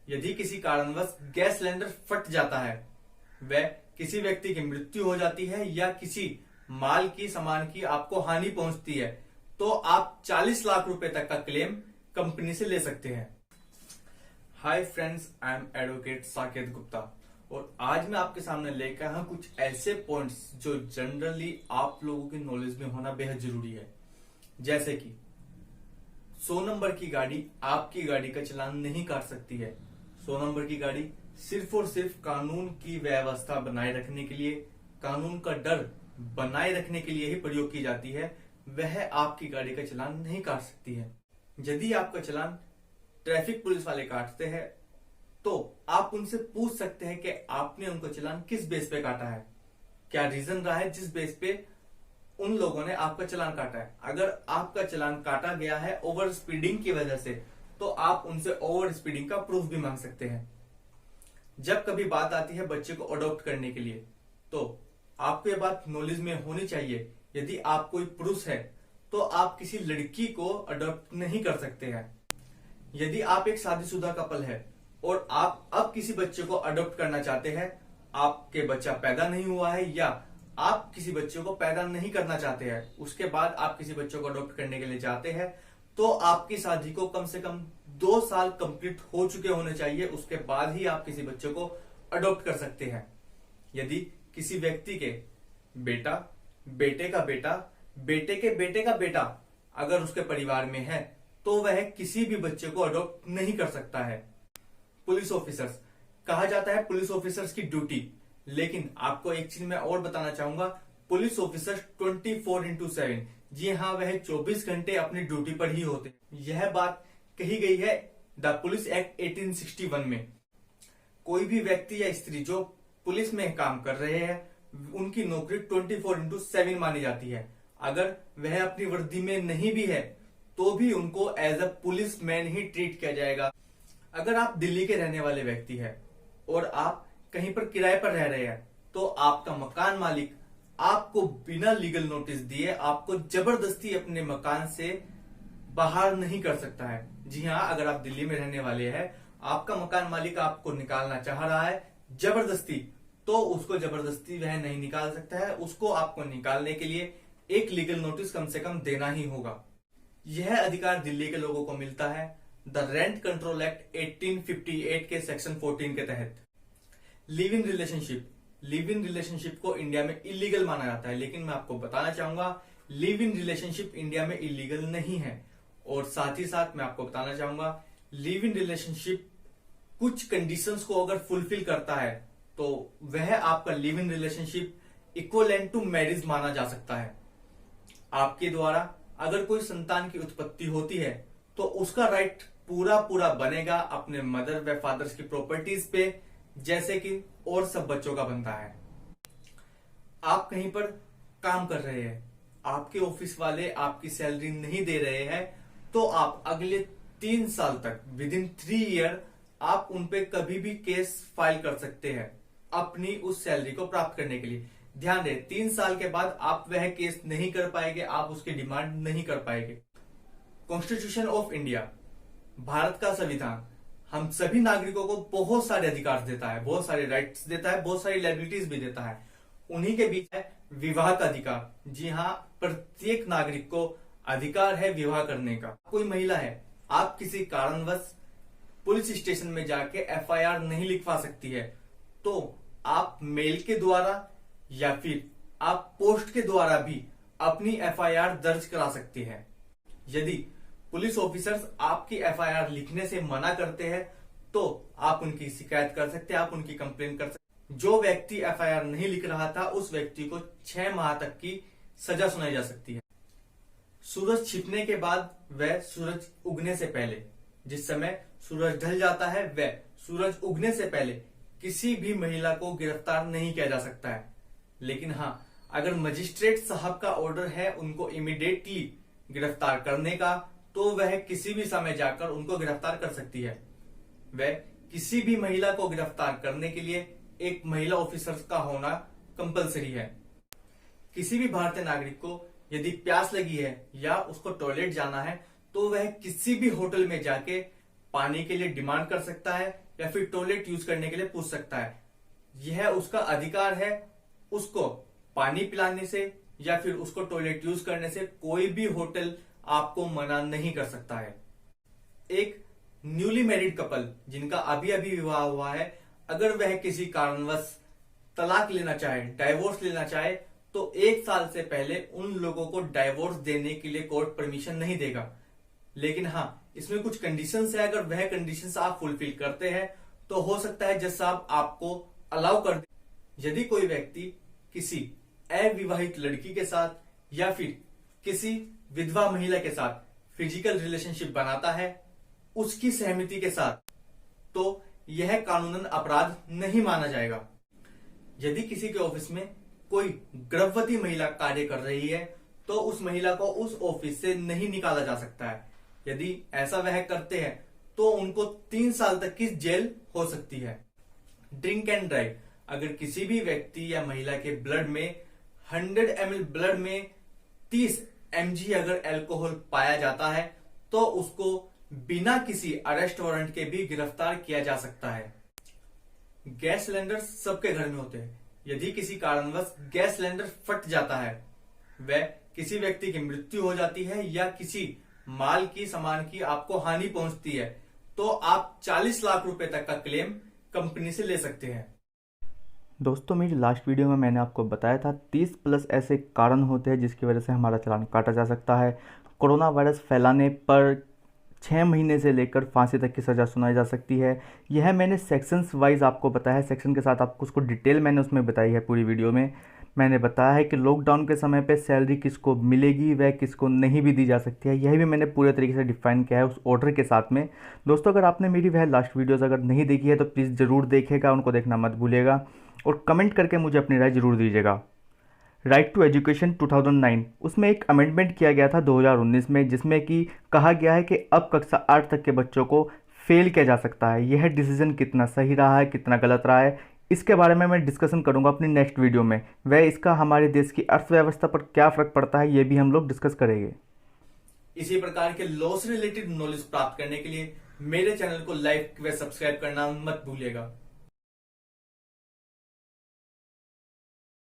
यदि किसी कारणवश गैस सिलेंडर फट जाता है, वह किसी व्यक्ति की मृत्यु हो जाती है या किसी माल की सामान की आपको हानि पहुंचती है, तो आप 40 लाख रुपए तक का क्लेम कंपनी से ले सकते हैं। Hi friends, I am advocate Saket Gupta और आज मैं आपके सामने लेकर आया हूं कुछ ऐसे पॉइंट्स जो जनरली आप लोगों की नॉलेज में होना बेहद जरूरी है। जैसे कि 100 नंबर की गाड़ी आपकी गाड़ी का चालान नहीं काट सकती है। 100 नंबर की गाड़ी सिर्फ और सिर्फ कानून की व्यवस्था बनाए रखने के लिए, कानून का डर बनाए रखने के लिए ही प्रयोग की जाती है। वह आपकी गाड़ी का चालान नहीं काट सकती है। यदि आपका चालान ट्रैफिक पुलिस वाले काटते हैं तो आप उनसे पूछ सकते हैं कि आपने उनको चालान किस बेस पे काटा है, क्या रीजन रहा है जिस बेस पे उन लोगों ने आपका चालान काटा है। अगर आपका चालान काटा गया है ओवर स्पीडिंग की वजह से, तो आप उनसे ओवर स्पीडिंग का प्रूफ भी मांग सकते हैं। जब कभी बात आती है बच्चे को अडॉप्ट करने के लिए, तो आपको ये बात नॉलेज में होनी चाहिए, यदि आप कोई पुरुष है तो आप किसी लड़की को अडॉप्ट नहीं कर सकते हैं। यदि आप एक शादीशुदा कपल है और आप अब किसी बच्चे को अडॉप्ट करना चाहते हैं, आपके बच्चा पैदा नहीं हुआ है या आप किसी बच्चे को पैदा नहीं करना चाहते हैं, उसके बाद आप किसी बच्चे को अडॉप्ट करने के लिए जाते हैं, तो आपकी शादी को कम से कम 2 साल कंप्लीट हो चुके होने चाहिए। उसके बाद ही आप किसी बच्चे को अडॉप्ट कर सकते हैं। यदि किसी व्यक्ति के बेटा, बेटे का बेटा, बेटे के बेटे का बेटा अगर उसके परिवार में है, तो वह किसी भी बच्चे को अडॉप्ट नहीं कर सकता है। पुलिस ऑफिसर्स, कहा जाता है पुलिस ऑफिसर्स की ड्यूटी, लेकिन आपको एक चीज मैं और बताना चाहूंगा, पुलिस ऑफिसर्स 24/7, जी हाँ, वह 24 घंटे अपनी ड्यूटी पर ही होते। यह बात कही गई है द पुलिस एक्ट 1861 में। कोई भी व्यक्ति या स्त्री जो पुलिस में काम कर रहे हैं, उनकी नौकरी 24/7 मानी जाती है। अगर वह अपनी वर्दी में नहीं भी है तो भी उनको एज अ पुलिस मैन ही ट्रीट किया जाएगा। अगर आप दिल्ली के रहने वाले व्यक्ति हैं और आप कहीं पर किराए पर रह रहे हैं, तो आपका मकान मालिक आपको बिना लीगल नोटिस दिए आपको जबरदस्ती अपने मकान से बाहर नहीं कर सकता है। जी हाँ, अगर आप दिल्ली में रहने वाले हैं, आपका मकान मालिक आपको निकालना चाह रहा है जबरदस्ती, तो उसको जबरदस्ती वह नहीं निकाल सकता है। उसको आपको निकालने के लिए एक लीगल नोटिस कम से कम देना ही होगा। यह अधिकार दिल्ली के लोगों को मिलता है द रेंट कंट्रोल एक्ट 1858 के सेक्शन 14 के तहत। लिव इन रिलेशनशिप को इंडिया में इलीगल माना जाता है, लेकिन मैं आपको बताना चाहूंगा लिव इन रिलेशनशिप इंडिया में इलीगल नहीं है। और साथ ही साथ मैं आपको बताना चाहूंगा लिव इन रिलेशनशिप कुछ कंडीशंस को अगर फुलफिल करता है तो वह आपका live in relationship equivalent to marriage माना जा सकता है। आपके द्वारा अगर कोई संतान की उत्पत्ति होती है तो उसका राइट पूरा बनेगा अपने मदर व फादर्स की प्रॉपर्टीज पे, जैसे कि और सब बच्चों का बनता है। आप कहीं पर काम कर रहे हैं, आपके ऑफिस वाले आपकी सैलरी नहीं दे रहे हैं, तो आप अगले 3 साल तक विदिन 3 ईयर आप उनपे कभी भी केस फाइल कर सकते हैं अपनी उस सैलरी को प्राप्त करने के लिए। ध्यान दें, 3 साल के बाद आप वह केस नहीं कर पाएंगे, आप उसकी डिमांड नहीं कर पाएंगे। कॉन्स्टिट्यूशन ऑफ इंडिया, भारत का संविधान, हम सभी नागरिकों को बहुत सारे अधिकार देता है, बहुत सारे राइट्स देता है, बहुत सारी लायबिलिटीज भी देता है। उन्हीं के बीच है विवाह का अधिकार। जी हाँ, प्रत्येक नागरिक को अधिकार है विवाह करने का। कोई महिला है, आप किसी कारणवश पुलिस स्टेशन में जाके FIR नहीं लिखवा सकती है, तो आप मेल के द्वारा या फिर आप पोस्ट के द्वारा भी अपनी FIR दर्ज करा सकती है। यदि पुलिस ऑफिसर्स आपकी FIR लिखने से मना करते हैं तो आप उनकी शिकायत कर सकते हैं, आप उनकी कंप्लेन कर सकते हैं। जो व्यक्ति FIR नहीं लिख रहा था उस व्यक्ति को 6 माह तक की सजा सुनाई जा सकती है। सूरज छिपने के बाद वह सूरज उगने से पहले, जिस समय सूरज ढल जाता है वह सूरज उगने से पहले किसी भी महिला को गिरफ्तार नहीं किया जा सकता है। लेकिन हाँ, अगर मजिस्ट्रेट साहब का ऑर्डर है उनको इमीडिएटली गिरफ्तार करने का, तो वह किसी भी समय जाकर उनको गिरफ्तार कर सकती है। वह किसी भी महिला को गिरफ्तार करने के लिए एक महिला ऑफिसर का होना कंपलसरी है। किसी भी भारतीय नागरिक को यदि प्यास लगी है या उसको टॉयलेट जाना है, तो वह किसी भी होटल में जाके पानी के लिए डिमांड कर सकता है या फिर टॉयलेट यूज करने के लिए पूछ सकता है। यह उसका अधिकार है। उसको पानी पिलाने से या फिर उसको टॉयलेट यूज करने से कोई भी होटल आपको मना नहीं कर सकता है। एक न्यूली मैरिड कपल जिनका अभी अभी विवाह हुआ है, अगर वह किसी कारणवश तलाक लेना चाहे, डाइवोर्स लेना चाहे, तो 1 साल से पहले उन लोगों को डाइवोर्स देने के लिए कोर्ट परमिशन नहीं देगा। लेकिन हाँ, इसमें कुछ कंडीशंस है। अगर वह कंडीशंस आप फुलफिल करते हैं तो हो सकता है जज साहब आपको अलाउ कर दे। यदि कोई व्यक्ति किसी अविवाहित लड़की के साथ या फिर किसी विधवा महिला के साथ फिजिकल रिलेशनशिप बनाता है उसकी सहमति के साथ, तो यह कानूनन अपराध नहीं माना जाएगा। यदि किसी के ऑफिस में कोई गर्भवती महिला कार्य कर रही है तो उस महिला को उस ऑफिस से नहीं निकाला जा सकता है। यदि ऐसा वह करते हैं तो उनको 3 साल तक की जेल हो सकती है। ड्रिंक एंड ड्राइव, अगर किसी भी व्यक्ति या महिला के ब्लड में 100 ml ब्लड में 30 mg अगर अल्कोहल पाया जाता है तो उसको बिना किसी अरेस्ट वारंट के भी गिरफ्तार किया जा सकता है। गैस सिलेंडर सबके घर में होते हैं। यदि किसी कारणवश गैस सिलेंडर फट जाता है, वह किसी व्यक्ति की मृत्यु हो जाती है या किसी माल की सामान की आपको हानि पहुंचती है, तो आप 40 लाख रुपए तक का क्लेम कंपनी से ले सकते हैं। दोस्तों, मेरी लास्ट वीडियो में मैंने आपको बताया था 30+ ऐसे कारण होते हैं जिसकी वजह से हमारा चालान काटा जा सकता है। कोरोना वायरस फैलाने पर 6 महीने से लेकर फांसी तक की सज़ा सुनाई जा सकती है। यह मैंने सेक्शंस वाइज आपको बताया है। सेक्शन के साथ आपको उसको डिटेल मैंने उसमें बताई है। पूरी वीडियो में मैंने बताया है कि लॉकडाउन के समय पे सैलरी किसको मिलेगी, वह किसको नहीं भी दी जा सकती है। यही भी मैंने पूरे तरीके से डिफाइन किया है उस ऑर्डर के साथ में। दोस्तों, अगर आपने मेरी वह लास्ट वीडियोज़ अगर नहीं देखी है तो प्लीज़ ज़रूर देखिएगा, उनको देखना मत भूलिएगा और कमेंट करके मुझे अपनी राय ज़रूर दीजिएगा। राइट टू एजुकेशन 2009, उसमें एक अमेंडमेंट किया गया था 2019 में, जिसमें कि कहा गया है कि अब कक्षा 8 तक के बच्चों को फेल किया जा सकता है। यह डिसीजन कितना सही रहा है, कितना गलत रहा है, इसके बारे में मैं डिस्कशन करूंगा अपनी नेक्स्ट वीडियो में। वह इसका हमारे देश की अर्थव्यवस्था पर क्या फ़र्क पड़ता है, ये भी हम लोग डिस्कस करेंगे। इसी प्रकार के लॉ से रिलेटेड नॉलेज प्राप्त करने के लिए मेरे चैनल को लाइक व सब्सक्राइब करना मत भूलिएगा।